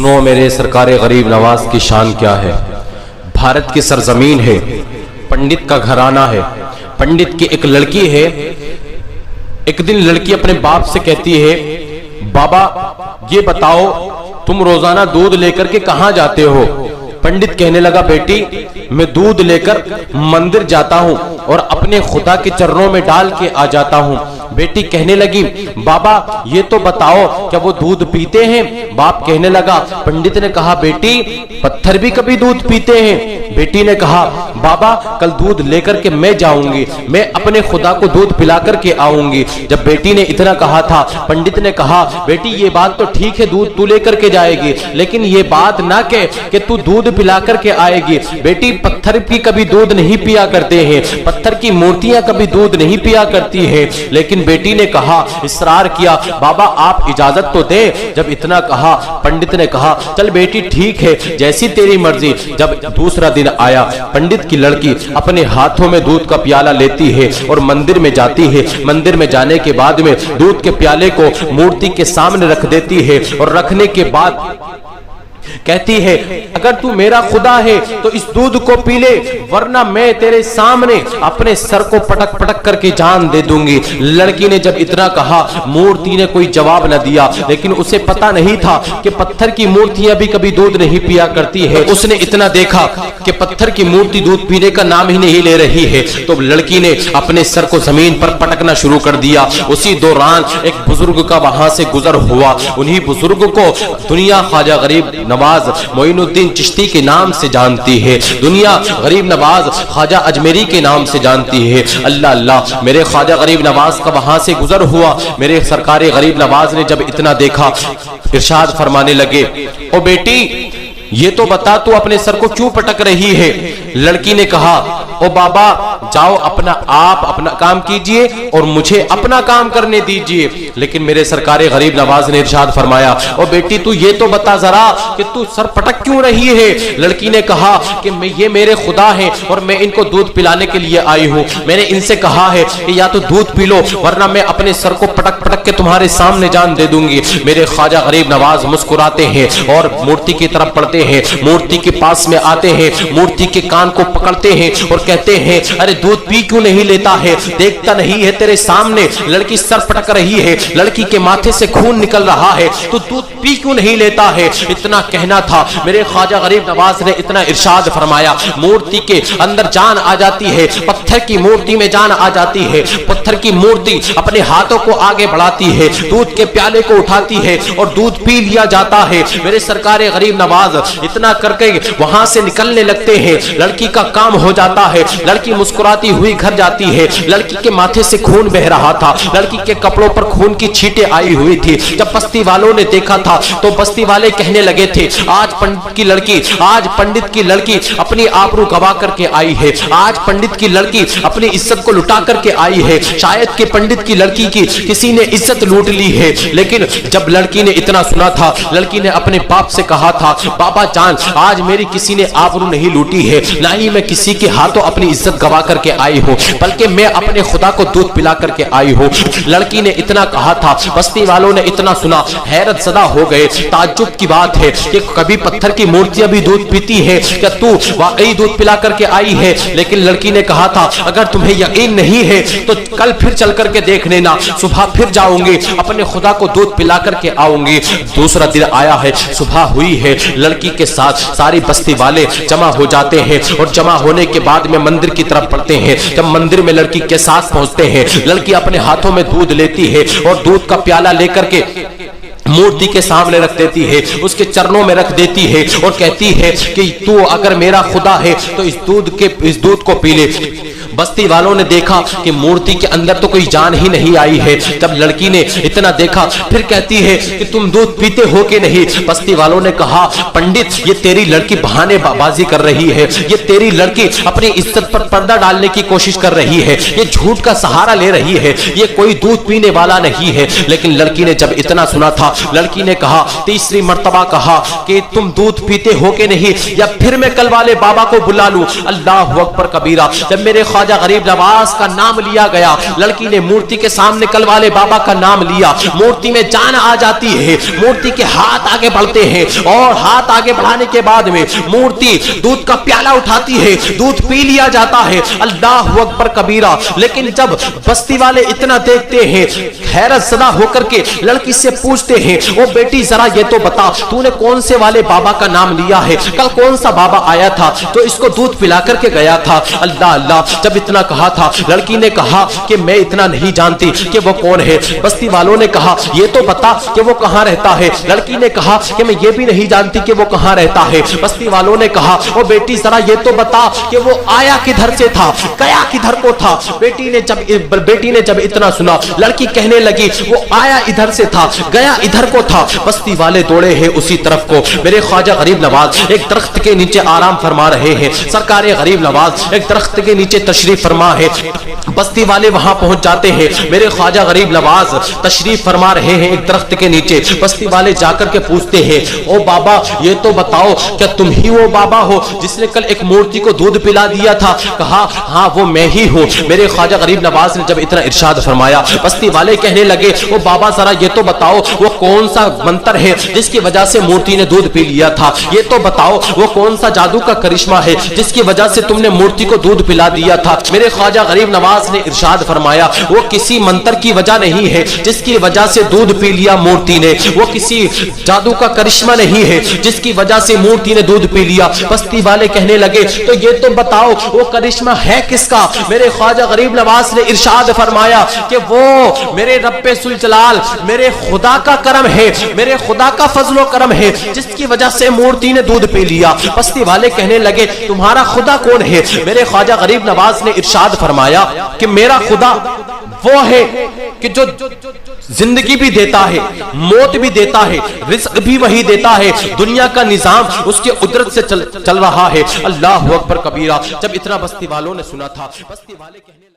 सुनो मेरे सरकार गरीब नवाज की शान क्या है। भारत की सरजमीन है, पंडित का घराना है, पंडित की एक लड़की है। एक दिन लड़की अपने बाप से कहती है, बाबा ये बताओ तुम रोजाना दूध लेकर के कहां जाते हो। पंडित कहने लगा, बेटी मैं दूध लेकर मंदिर जाता हूं और अपने खुदा के चरणों में डाल के आ जाता हूं। बेटी कहने लगी, बाबा ये तो बताओ क्या वो दूध पीते हैं। बाप कहने लगा, पंडित ने कहा, बेटी पत्थर भी कभी दूध पीते हैं। बेटी ने कहा, बाबा कल दूध लेकर के मैं जाऊंगी, मैं अपने खुदा को दूध पिला करके आऊंगी। जब बेटी ने इतना कहा था, पंडित ने कहा, बेटी ये बात तो ठीक है, दूध तू लेकर के जाएगी, लेकिन ये बात ना कह कि तू दूध पिला करके आएगी। बेटी पत्थर की कभी दूध नहीं पिया करते हैं, पत्थर की मूर्तियां कभी दूध नहीं पिया करती हैं। लेकिन बेटी ने कहा, इसरार किया, बाबा आप इजाजत तो दें। जब इतना कहा, पंडित ने कहा, चल बेटी ठीक है, जैसी तेरी मर्जी। जब दूसरा दिन आया, पंडित की लड़की अपने हाथों में दूध का प्याला लेती है और मंदिर में जाती है। मंदिर में जाने के बाद में दूध के प्याले को मूर्ति के सामने रख देती है और रखने के बाद कहती है, अगर तू मेरा खुदा है तो इस दूध को पी ले, वरना मैं तेरे सामने अपने सर को पटक पटक करके जान दे दूंगी। लड़की ने जब इतना कहा, मूर्ति ने कोई जवाब न दिया, लेकिन उसे पता नहीं था कि पत्थर की मूर्तियां भी कभी दूध नहीं पिया करती है। उसने इतना देखा कि पत्थर की मूर्ति दूध पीने का नाम ही नहीं ले रही है, तो लड़की ने अपने सर को जमीन पर पटकना शुरू कर दिया। उसी दौरान एक बुजुर्ग का वहां से गुजर हुआ। उन्हीं बुजुर्ग को दुनिया ख्वाजा गरीब नवाज मोइनुद्दीन चिश्ती के नाम से जानती है, दुनिया गरीब नवाज ख्वाजा अजमेरी के नाम से जानती है। अल्लाह अल्लाह, मेरे ख्वाजा गरीब नवाज का वहां से गुजर हुआ। मेरे सरकार गरीब नवाज ने जब इतना देखा, इरशाद फरमाने लगे, ओ बेटी ये तो बता तू अपने सर को क्यों पटक रही है। लड़की ने कहा, ओ बाबा जाओ आप अपना काम कीजिए और मुझे अपना काम करने दीजिए। लेकिन मेरे सरकार गरीब नवाज ने इरशाद फरमाया, ओ बेटी तू ये तो बता जरा कि तू सर पटक क्यों रही है। लड़की ने कहा कि ये मेरे खुदा हैं और मैं इनको दूध पिलाने के लिए आई हूँ। मैंने इनसे कहा है कि या तो दूध पी लो, वरना मैं अपने सर को पटक पटक के तुम्हारे सामने जान दे दूंगी। मेरे ख्वाजा गरीब नवाज मुस्कुराते हैं और मूर्ति की तरफ बढ़ते हैं, मूर्ति के पास में आते हैं, मूर्ति के कान को पकड़ते हैं और कहते हैं, अरे दूध पी क्यों नहीं लेता है, देखता नहीं है तेरे सामने लड़की सर पटक रही है, लड़की के माथे से खून निकल रहा है, तो दूध पी क्यों नहीं लेता है। इतना कहना था, मेरे ख्वाजा गरीब नवाज ने इतना इरशाद फरमाया, मूर्ति के अंदर जान आ जाती है, पत्थर की मूर्ति में जान आ जाती है। पत्थर की मूर्ति अपने हाथों को आगे बढ़ाती है, दूध के प्याले को उठाती है और दूध पी लिया जाता है। मेरे सरकार गरीब नवाज इतना करके वहां से निकलने लगते हैं। लड़की का काम हो जाता है, लड़की मुस्कुराती हुई घर जाती है। लड़की के माथे से खून बह रहा था, लड़की के कपड़ों पर खून की छींटें आई हुई थी। जब बस्ती वालों ने देखा था तो बस्ती वाले कहने लगे थे, आज पंडित की लड़की अपनी आबरू गवा करके आई है, आज पंडित की लड़की अपनी इज्जत को लुटा करके आई है, शायद कि पंडित की लड़की की किसी ने इज्जत लूट ली है। लेकिन जब लड़की ने इतना सुना था, लड़की ने अपने बाप से कहा था, बाबा जान आज मेरी किसी ने आबरू नहीं लूटी है, ना ही मैं किसी के हाथों अपनी इज्जत गवा करके आई हूँ, बल्कि मैं अपने खुदा को दूध पिला करके आई हूँ। लड़की ने इतना कहा था, बस्ती वालों ने इतना सुना, हैरत ज़दा हो गए। ताज्जुब की बात है कि कभी पत्थर की मूर्तियां भी दूध पीती है, क्या तू वाकई दूध पिला करके आई है। लेकिन लड़की ने कहा था, अगर तुम्हें यकीन नहीं है तो कल फिर चल करके देख लेना, सुबह फिर जाऊंगी, अपने खुदा को दूध पिला करके आऊंगी। दूसरा दिन आया है, सुबह हुई है, लड़की के साथ सारी बस्ती वाले जमा हो जाते हैं और जमा होने के बाद में मंदिर की तरफ बढ़ते हैं। जब मंदिर में लड़की के साथ पहुंचते हैं, लड़की अपने हाथों में दूध लेती है और दूध का प्याला लेकर के मूर्ति के सामने रख देती है, उसके चरणों में रख देती है और कहती है कि तू अगर मेरा खुदा है तो इस दूध को पी ले। बस्ती वालों ने देखा कि मूर्ति के अंदर तो कोई जान ही नहीं आई है। जब लड़की ने इतना देखा, फिर कहती है कि तुम दूध पीते हो कि नहीं। बस्ती वालों ने कहा, पंडित ये तेरी लड़की बहाने बाजी कर रही है, ये तेरी लड़की अपनी इज्जत पर पर्दा डालने की कोशिश कर रही है, ये झूठ का सहारा ले रही है, ये कोई दूध पीने वाला नहीं है। लेकिन लड़की ने जब इतना सुना था, लड़की ने कहा, तीसरी मर्तबा कहा कि तुम दूध पीते हो कि नहीं, या फिर मैं कल वाले बाबा को बुला लूं। अल्लाह अकबर कबीरा। जब मेरे ख्वाजा गरीब नवाज का नाम लिया गया, लड़की ने मूर्ति के सामने कल वाले बाबा का नाम लिया, मूर्ति में जान आ जाती है, मूर्ति के हाथ आगे बढ़ते हैं और हाथ आगे बढ़ाने के बाद में मूर्ति दूध का प्याला उठाती है, दूध पी लिया जाता है। अल्लाह अकबर कबीरा। लेकिन जब बस्ती वाले इतना देखते हैं, हैरत ज़दा होकर के लड़की से पूछते हैं, ओ बेटी जरा ये तो बता, तूने कौन से वाले बाबा का नाम लिया है, कल कौन सा बाबा आया था तो इसको दूध पिला करके गया था। अल्लाह अल्लाह। जब इतना कहा था, लड़की ने कहा कि मैं इतना नहीं जानती कि वो कौन है। बस्ती वालों ने कहा, ये तो बता कि वो कहां रहता है। लड़की ने कहा कि मैं ये भी नहीं जानती कि वो कहां रहता है। बस्ती वालों ने कहा, ओ बेटी जरा ये तो बता कि वो आया किधर से था, गया किधर को था। बेटी ने जब इतना सुना, लड़की कहने लगी, वो आया इधर से था, गया इधर को था। बस्ती वाले दौड़े हैं उसी तरफ को। मेरे ख्वाजा गरीब नवाज एक दरख्त के नीचे आराम फरमा रहे हैं। सरकार गरीब नवाज एक दरख्त के नीचे तशरीफ फरमा है। बस्ती वाले वहां पहुंच जाते हैं। मेरे ख्वाजा गरीब नवाज तशरीफ फरमा रहे हैं एक दरख्त के नीचे। बस्ती वाले जाकर के पूछते हैं, ओ बाबा ये तो बताओ, क्या तुम ही वो बाबा हो जिसने कल एक मूर्ति को दूध पिला दिया था? कहा, हाँ वो मैं ही हूँ। मेरे ख्वाजा गरीब नवाज ने जब इतना इरशाद फरमाया, बस्ती वाले कहने लगे, ओ बाबा जरा ये तो बताओ, वो कौन सा मंत्र है जिसकी वजह से मूर्ति ने दूध पी लिया था? ये तो बताओ, वो कौन सा जादू का करिश्मा है जिसकी वजह से तुमने मूर्ति को दूध पिला दिया था? मेरे ख्वाजा गरीब नवाज ने इरशाद फरमाया, वो किसी मंत्र की वजह नहीं है जिसकी वजह से दूध पी लिया मूर्ति ने, वो किसी जादू का करिश्मा नहीं है जिसकी वजह से मूर्ति ने दूध पी लिया। बस्ती वाले कहने लगे, तो ये तो बताओ वो करिश्मा है किसका? मेरे ख्वाजा गरीब नवाज ने इरशाद फरमाया कि वो मेरे रब्बे सुल जलाल, मेरे खुदा का करम है, मेरे खुदा का फजलो करम है जिसकी वजह से मूर्ति ने दूध पी लिया। बस्ती वाले कहने लगे, तुम्हारा खुदा कौन है? मेरे ख्वाजा गरीब नवाज ने इरशाद फरमाया कि मेरा खुदा वो है कि जो जिंदगी भी देता है, मौत भी देता है, रिज़्क भी वही देता है, दुनिया का निजाम उसके कुदरत से चल रहा है। अल्लाह अकबर कबीरा। जब इतना बस्ती वालों ने सुना था, बस्ती वाले कहने